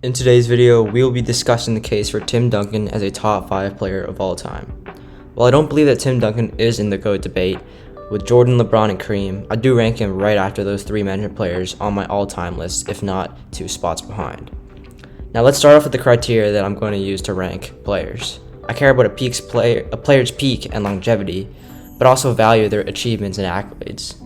In today's video, we will be discussing the case for Tim Duncan as a top 5 player of all time. While I don't believe that Tim Duncan is in the GOAT debate, with Jordan, LeBron, and Kareem, I do rank him right after those 3 mentioned players on my all-time list, if not 2 spots behind. Now let's start off with the criteria that I'm going to use to rank players. I care about a player's peak and longevity, but also value their achievements and accolades.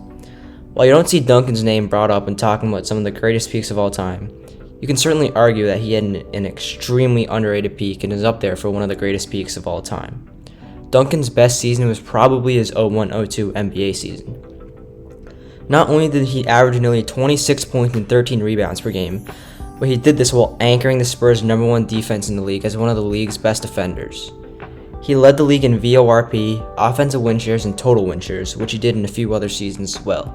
While you don't see Duncan's name brought up when talking about some of the greatest peaks of all time, you can certainly argue that he had an extremely underrated peak and is up there for one of the greatest peaks of all time. Duncan's best season was probably his 01-02 NBA season. Not only did he average nearly 26 points and 13 rebounds per game, but he did this while anchoring the Spurs' #1 defense in the league as one of the league's best defenders. He led the league in VORP, offensive win shares, and total win shares, which he did in a few other seasons as well.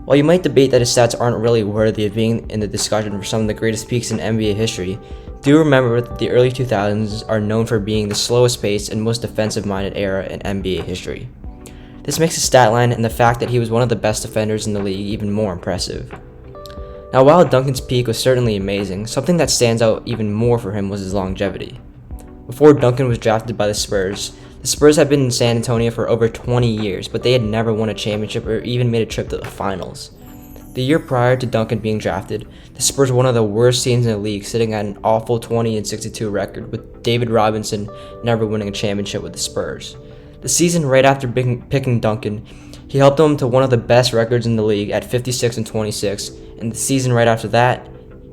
While you might debate that his stats aren't really worthy of being in the discussion for some of the greatest peaks in NBA history, do remember that the early 2000s are known for being the slowest paced and most defensive-minded era in NBA history. This makes his stat line and the fact that he was one of the best defenders in the league even more impressive. Now, while Duncan's peak was certainly amazing, something that stands out even more for him was his longevity. Before Duncan was drafted by the Spurs had been in San Antonio for over 20 years, but they had never won a championship or even made a trip to the finals. The year prior to Duncan being drafted, the Spurs were one of the worst teams in the league, sitting at an awful 20-62 record, with David Robinson never winning a championship with the Spurs. The season right after picking Duncan, he helped them to one of the best records in the league at 56-26, and the season right after that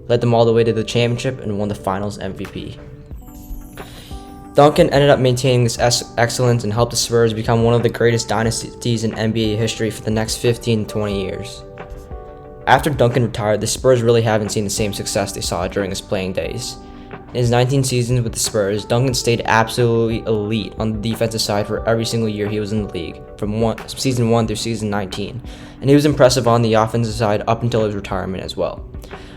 led them all the way to the championship and won the Finals MVP. Duncan ended up maintaining this excellence and helped the Spurs become one of the greatest dynasties in NBA history for the next 15 to 20 years. After Duncan retired, the Spurs really haven't seen the same success they saw during his playing days. In his 19 seasons with the Spurs, Duncan stayed absolutely elite on the defensive side for every single year he was in the league, from season 1 through season 19, and he was impressive on the offensive side up until his retirement as well.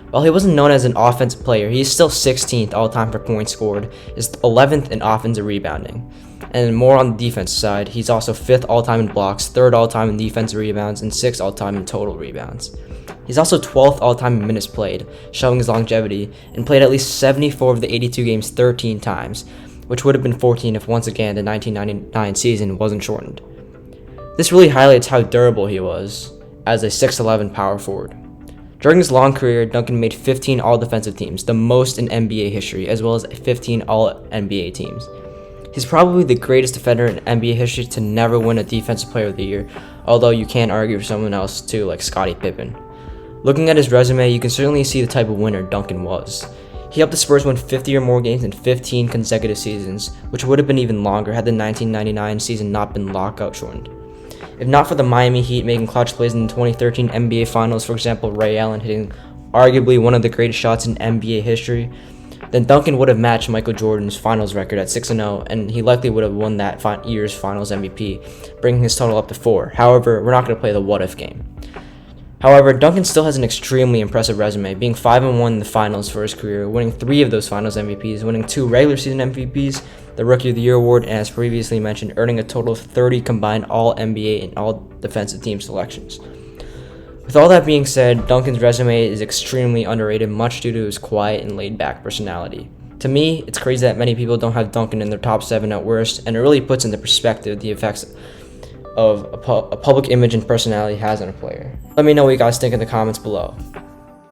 While he wasn't known as an offensive player, he is still 16th all-time for points scored, is 11th in offensive rebounding. And more on the defensive side, he's also 5th all-time in blocks, 3rd all-time in defensive rebounds, and 6th all-time in total rebounds. He's also 12th all-time in minutes played, showing his longevity, and played at least 74 of the 82 games 13 times, which would have been 14 if once again the 1999 season wasn't shortened. This really highlights how durable he was as a 6'11 power forward. During his long career, Duncan made 15 all-defensive teams, the most in NBA history, as well as 15 all-NBA teams. He's probably the greatest defender in NBA history to never win a Defensive Player of the Year, although you can argue for someone else too, like Scottie Pippen. Looking at his resume, you can certainly see the type of winner Duncan was. He helped the Spurs win 50 or more games in 15 consecutive seasons, which would have been even longer had the 1999 season not been lockout shortened. If not for the Miami Heat making clutch plays in the 2013 NBA Finals, for example, Ray Allen hitting arguably one of the greatest shots in NBA history, then Duncan would have matched Michael Jordan's finals record at 6-0, and he likely would have won that year's finals MVP, bringing his total up to 4. However, we're not going to play the what-if game. However, Duncan still has an extremely impressive resume, being 5-1 in the finals for his career, winning 3 of those finals MVPs, winning 2 regular season MVPs, the Rookie of the Year award, and as previously mentioned, earning a total of 30 combined All-NBA and All-Defensive Team selections. With all that being said, Duncan's resume is extremely underrated, much due to his quiet and laid-back personality. To me, it's crazy that many people don't have Duncan in their top 7 at worst, and it really puts into perspective the effects of a public image and personality has on a player. Let me know what you guys think in the comments below.